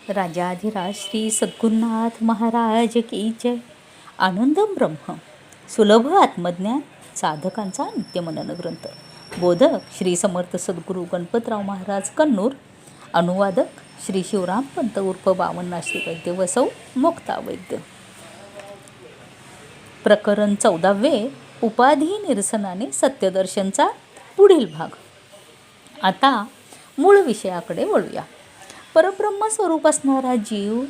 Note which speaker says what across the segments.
Speaker 1: राजाधिराज श्री सद्गुरुनाथ महाराज की जय. आनंदम ब्रह्म सुलभ आत्मज्ञान साधकांचा नित्यमनन ग्रंथ. बोधक श्री समर्थ सद्गुरू गणपतराव महाराज कन्नूर. अनुवादक श्री शिवराम पंत उर्फ बावन्नाश्री वैद्य वसौ मुक्ता वैद्य. प्रकरण 14. उपाधी निरसनाने सत्यदर्शनचा पुढील भाग. आता मूळ विषयाकडे वळूया. परब्रह्म स्वरूप असणारा जीव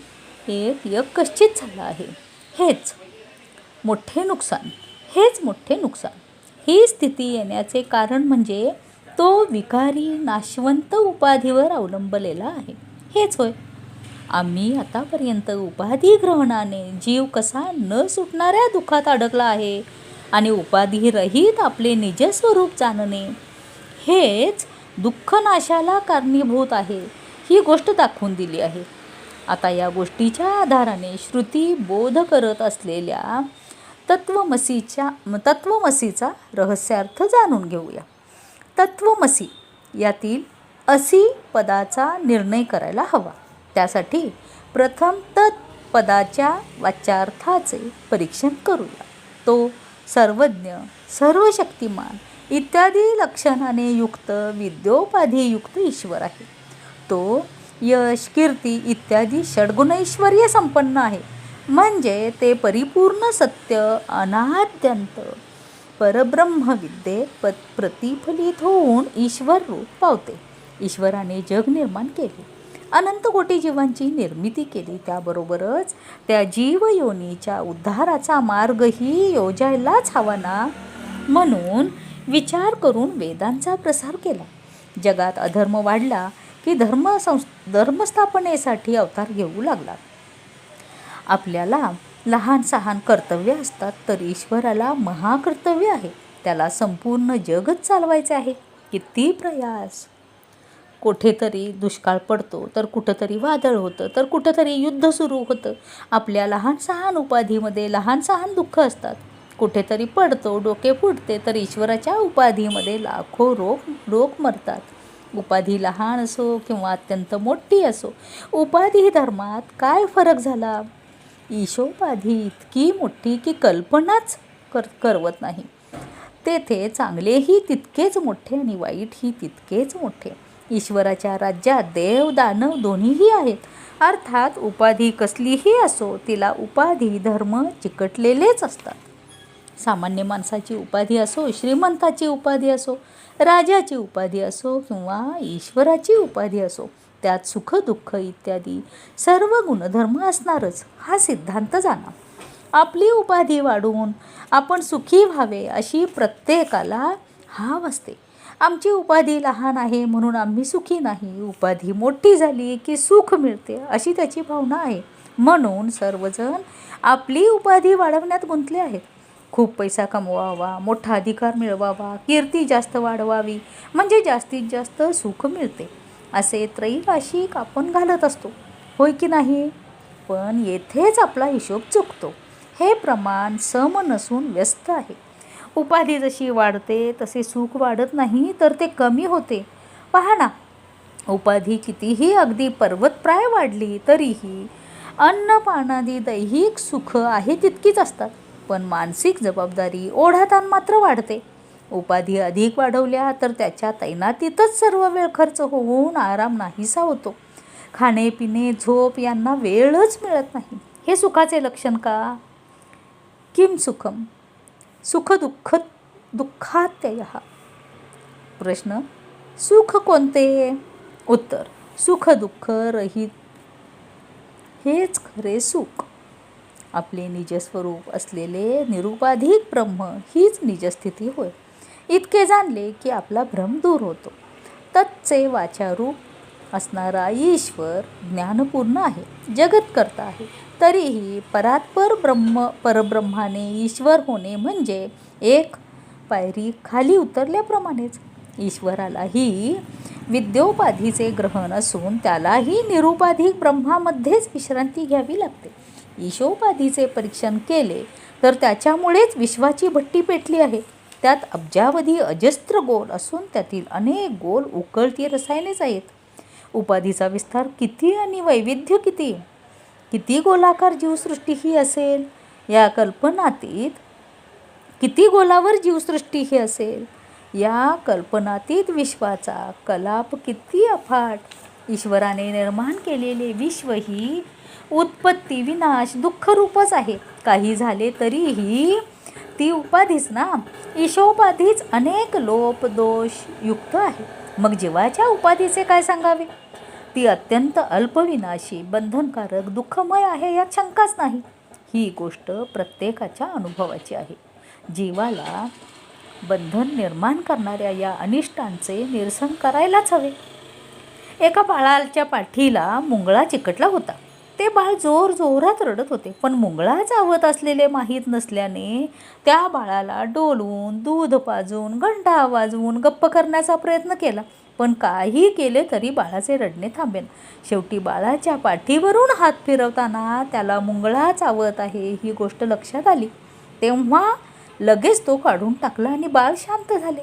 Speaker 1: एक यकश्चित झाला आहे. हेच मोठे नुकसान. ही स्थिती येण्याचे कारण म्हणजे तो विकारी नाशवंत उपाधीवर अवलंबलेला आहे. हेच होय. आम्ही आतापर्यंत उपाधी ग्रहणाने जीव कसा न सुटणाऱ्या दुःखात अडकला आहे आणि उपाधीरहित आपले निजस्वरूप जाणणे हेच दुःख नाशाला कारणीभूत आहे ही गोष्ट दाखवून दिली आहे. आता या गोष्टीच्या आधाराने श्रुती बोध करत असलेल्या तत्वमसीचा रहस्यार्थ जाणून घेऊया. तत्वमसी यातील असी पदाचा निर्णय करायला हवा. त्यासाठी प्रथम तत्पदाच्या वाच्यार्थाचे परीक्षण करूया. तो सर्वज्ञ, सर्वशक्तिमान इत्यादी लक्षणाने युक्त विद्योपाधियुक्त ईश्वर आहे. तो यश, कीर्ती इत्यादी षड्गुणैश्वर्य संपन्न आहे. म्हणजे ते परिपूर्ण सत्य अनाद्यंत परब्रह्म विद्येत प्रतिफलित होऊन ईश्वर रूप पावते. ईश्वराने जग निर्माण केले, अनंत कोटी जीवांची निर्मिती केली. त्याबरोबरच त्या जीवयोनीच्या उद्धाराचा मार्गही योजायलाच हवा ना, म्हणून विचार करून वेदांचा प्रसार केला. जगात अधर्म वाढला की धर्मस्थापनेसाठी अवतार घेऊ लागला. आपल्याला लहान सहान कर्तव्य असतात, तर ईश्वराला महाकर्तव्य आहे. त्याला संपूर्ण जगच चालवायचे आहे. किती प्रयास. कुठेतरी दुष्काळ पडतो, तर कुठंतरी वादळ होतं, तर कुठंतरी युद्ध सुरू होतं. आपल्या लहान सहान उपाधीमध्ये लहान सहान दुःख असतात. कुठेतरी पडतो, डोके फुटते, तर ईश्वराच्या उपाधीमध्ये लाखो लोक मरतात. उपाधी लहान असो किंवा अत्यंत मोठी असो, उपाधी धर्मात काय फरक झाला? ईशोपाधी इतकी मोठी की कल्पनाच करवत नाही. तेथे चांगलेही तितकेच मोठे आणि वाईटही तितकेच मोठे. ईश्वराच्या राज्यात देव दानव दोन्हीही आहेत. अर्थात उपाधी कसलीही असो, तिला उपाधी धर्म चिकटलेलेच असतात. सामान्य माणसाची उपाधी असो, श्रीमंताची उपाधी असो, राजाची उपाधी असो किंवा ईश्वराची उपाधी असो, त्यात सुख दुःख इत्यादी सर्व गुणधर्म असणारच हा सिद्धांत जाणा. आपली उपाधी वाढवून आपण सुखी व्हावे अशी प्रत्येकाला हाव असते. आमची उपाधी लहान आहे म्हणून आम्ही सुखी नाही, उपाधी मोठी झाली की सुख मिळते अशी त्याची भावना आहे. म्हणून सर्वजण आपली उपाधी वाढवण्यात गुंतले आहेत. खूप पैसा कमवावा, मोठा अधिकार मिळवावा, कीर्ती जास्त वाढवावी, म्हणजे जास्तीत जास्त सुख मिळते असे त्रैवाशिक आपण घालत असतो, होय की नाही? पण येथेच आपला हिशोब चुकतो. हे प्रमाण सम नसून व्यस्त आहे. उपाधी जशी वाढते तसे सुख वाढत नाही, तर ते कमी होते. पहा ना, उपाधी कितीही अगदी पर्वतप्राय वाढली तरीही अन्नपानादी दैहिक सुख आहे तितकीच असतात. पण मानसिक जबाबदारी ओढाताण मात्र वाढते. उपाधी अधिक वाढवल्या तर त्याच्या तैनातीतच सर्व वेळ खर्च होऊन आराम नाहीसा होतो. खाणे पिणे झोप यांना वेळच मिळत नाही. हे सुखाचे लक्षण का? किम सुखम सुख दुःखात्ययः. प्रश्न: सुख कोणते? उत्तर: सुख दुःख रहित हेच खरे सुख. आपले निजस्वरूप असलेले निरुपाधिक ब्रह्म हीच निजस्थिती होय. इतके जाणले की आपला भ्रम दूर होतो. तत्चे वाचारूप असणारा ईश्वर ज्ञानपूर्ण आहे, जगतकर्ता आहे. तरीही परात्पर परब्रह्माने ईश्वर होणे म्हणजे एक पायरी खाली उतरल्याप्रमाणेच. ईश्वरालाही विद्योपाधीचे ग्रहण असून त्यालाही निरुपाधिक ब्रह्मामध्येच विश्रांती घ्यावी लागते. ईशोपाधीचे परीक्षण केले तर त्याच्यामुळेच विश्वाची भट्टी पेटली आहे. त्यात अब्जावधी अजस्त्र गोल असून त्यातील अनेक गोल उकळती रसायनेच आहेत. उपाधीचा विस्तार किती आणि वैविध्य किती. किती गोलाकार जीवसृष्टी ही असेल या कल्पनातीत. किती गोलावर जीवसृष्टी ही असेल या कल्पनातीत विश्वाचा कलाप किती अफाट. ईश्वराने निर्माण केलेले विश्व ही उत्पत्ती विनाश दुःखरूपच आहे. काही झाले तरीही ती उपाधीच ना. ईशोपाधीच अनेक लोप दोष युक्त आहे. मग जीवाच्या उपाधीचे काय सांगावे. ती अत्यंत अल्पविनाशी बंधनकारक दुःखमय आहे यात शंकाच नाही. ही गोष्ट प्रत्येकाच्या अनुभवाची आहे. जीवाला बंधन निर्माण करणाऱ्या या अनिष्टांचे निरसन करायलाच हवे. एका बाळाच्या पाठीला मुंगळा चिकटला होता. ते बाळ जोर जोरात रडत होते, पण मुंगळा चावत असलेले माहीत नसल्याने त्या बाळाला डोलवून दूध पाजून घंटा वाजवून गप्प करण्याचा प्रयत्न केला, पण काही केले तरी बाळाचे रडणे थांबेना. शेवटी बाळाच्या पाठीवरून हात फिरवताना त्याला मुंगळा चावत आहे ही गोष्ट लक्षात आली. तेव्हा लगेच तो काढून टाकला आणि बाळ शांत झाले.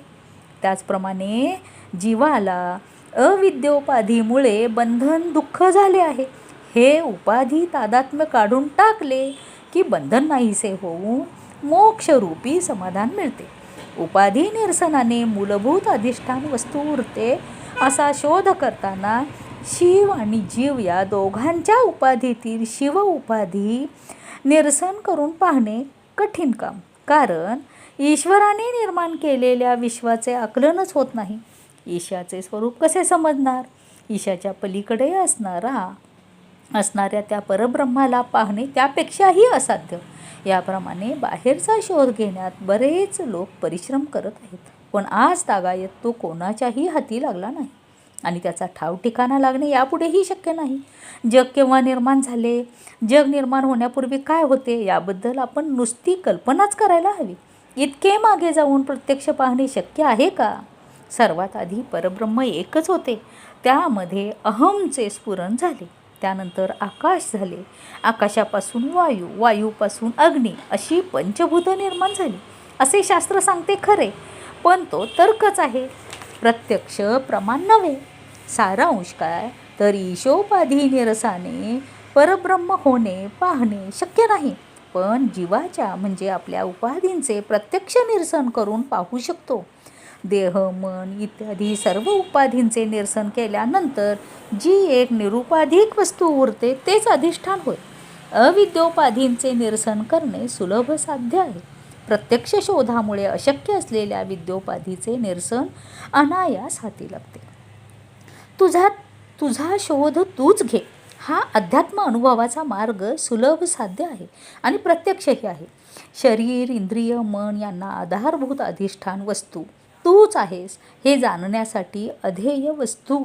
Speaker 1: त्याचप्रमाणे जीवाला अविद्योपाधीमुळे बंधन दुःख झाले आहे. हे उपाधी तादात्म्य काढून टाकले की बंधन नाहीसे होऊन मोक्षरूपी समाधान मिळते. उपाधी निरसनाने मूलभूत अधिष्ठान वस्तू उरते असा शोध करताना शिव आणि जीव या दोघांच्या उपाधीतील शिव उपाधी निरसन करून पाहणे कठीण काम. कारण ईश्वराने निर्माण केलेल्या विश्वाचे आकलनच होत नाही. ईशाचे स्वरूप कसे समजणार. ईशाच्या पलीकडे असणाऱ्या त्या परब्रह्माला पाहणे त्यापेक्षाही असाध्य. याप्रमाणे बाहेरचा शोध घेण्यात बरेच लोक परिश्रम करत आहेत, पण आज तागायत तो कोणाच्याही हाती लागला नाही आणि त्याचा ठाव ठिकाणा लागणे यापुढेही शक्य नाही. जग केव्हा निर्माण झाले, जग निर्माण होण्यापूर्वी काय होते याबद्दल आपण नुसती कल्पनाच करायला हवी. इतके मागे जाऊन प्रत्यक्ष पाहणे शक्य आहे का. सर्वात आधी परब्रह्म एकच होते, त्यामध्ये अहमचे स्फुरण झाले. त्यानंतर आकाश झाले, आकाशापासून वायू, वायूपासून अग्नी अशी पंचभूत निर्माण झाली असे शास्त्र सांगते खरे, पण तो तर्कच आहे, प्रत्यक्ष प्रमाण नव्हे. सारांश काय तर ईशोपाधी निरसाने परब्रह्म होणे पाहणे शक्य नाही, पण जीवाच्या म्हणजे आपल्या उपाधींचे प्रत्यक्ष निरसन करून पाहू शकतो. देह मन इत्यादी सर्व उपाधींचे निरसन केल्यानंतर जी एक निरुपाधिक वस्तू उरते तेच अधिष्ठान होय. अविद्योपाधींचे निरसन करणे सुलभ साध्य आहे. प्रत्यक्ष शोधामुळे अशक्य असलेल्या विद्योपाधीचे निरसन अनायास हाती लागते. तुझा शोध तूच घे. हा अध्यात्म अनुभवाचा मार्ग सुलभ साध्य आहे आणि प्रत्यक्षही आहे. शरीर इंद्रिय मन यांना आधारभूत अधिष्ठान वस्तू तूच आहेस हे जाणण्यासाठी अध्येय वस्तू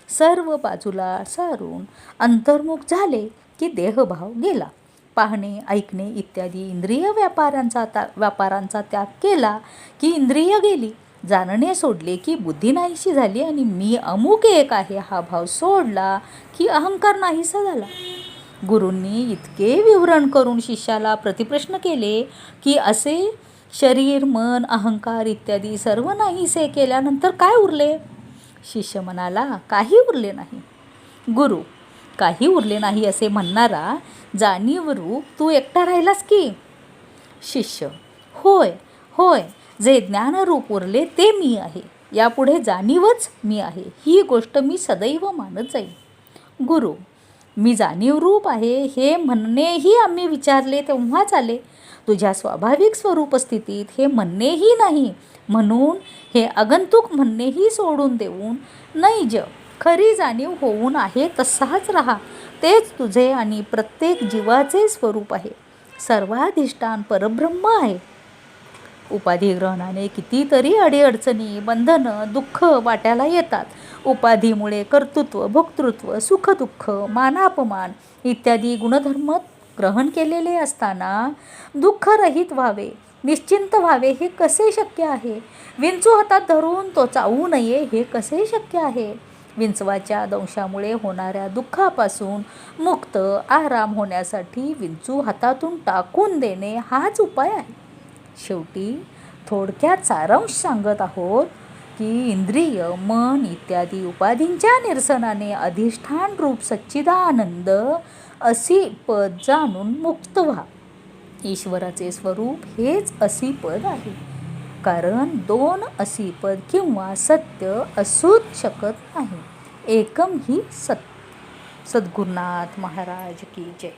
Speaker 1: सर्व बाजूला सारून अंतर्मुख झाले की देहभाव गेला. पाहणे ऐकणे इत्यादी इंद्रिय व्यापारांचा त्याग केला की इंद्रिय गेली. जाणणे सोडले की बुद्धी नाहीशी झाली आणि मी अमुक एक आहे हा भाव सोडला की अहंकार नाहीसा झाला. गुरूंनी इतके विवरण करून शिष्याला प्रतिप्रश्न केले की असे शरीर मन अहंकार इत्यादी सर्व नाहीसे केल्यानंतर काय उरले. शिष्य म्हणाला काही उरले नाही. गुरु काही उरले नाही असे म्हणणारा जाणीवरूप तू एकटा राहिलास की. शिष्य होय होय, जे ज्ञानरूप उरले ते मी आहे. यापुढे जाणीवच मी आहे ही गोष्ट मी सदैव मानत जाईल. गुरु मी जाणीवरूप आहे हे म्हणणेही आम्ही विचारले तेव्हाच आले. तुझ्या स्वाभाविक स्वरूप स्थितीत हे म्हणणेही नाही, म्हणून हे आगंतुक म्हणणेही सोडून देऊन नैज खरी जाणीव होऊन आहे तसाच राहा. तेच तुझे आणि प्रत्येक जीवाचे स्वरूप आहे. सर्वाधिष्ठान परब्रह्म आहे. उपाधिग्रहणाने कितीतरी अडीअडचणी बंधनं दुःख वाट्याला येतात. उपाधीमुळे कर्तृत्व भोक्तृत्व सुख दुःख मानापमान इत्यादी गुणधर्म ग्रहण केलेले असताना दुःखरहित व्हावे निश्चिंत व्हावे हे कसे शक्य आहे. विंचू हातात धरून तो चावू नये हे कसे शक्य आहे. विंचवाच्या दंशामुळे होणाऱ्या दुःखापासून मुक्त आराम होण्यासाठी विंचू हातातून टाकून देणे हाच उपाय आहे. शेवटी थोडक्यात सारांश सांगत आहोत की इंद्रिय मन इत्यादी उपाधींच्या निरसनाने अधिष्ठान रूप सच्चिदानंद असी पद जाणून मुक्त व्हा. ईश्वराचे स्वरूप हेच असी पद आहे. कारण दोन असी पद किंवा सत्य असूच शकत नाही. एकम ही सत्य. सद्गुरुनाथ महाराज की जय.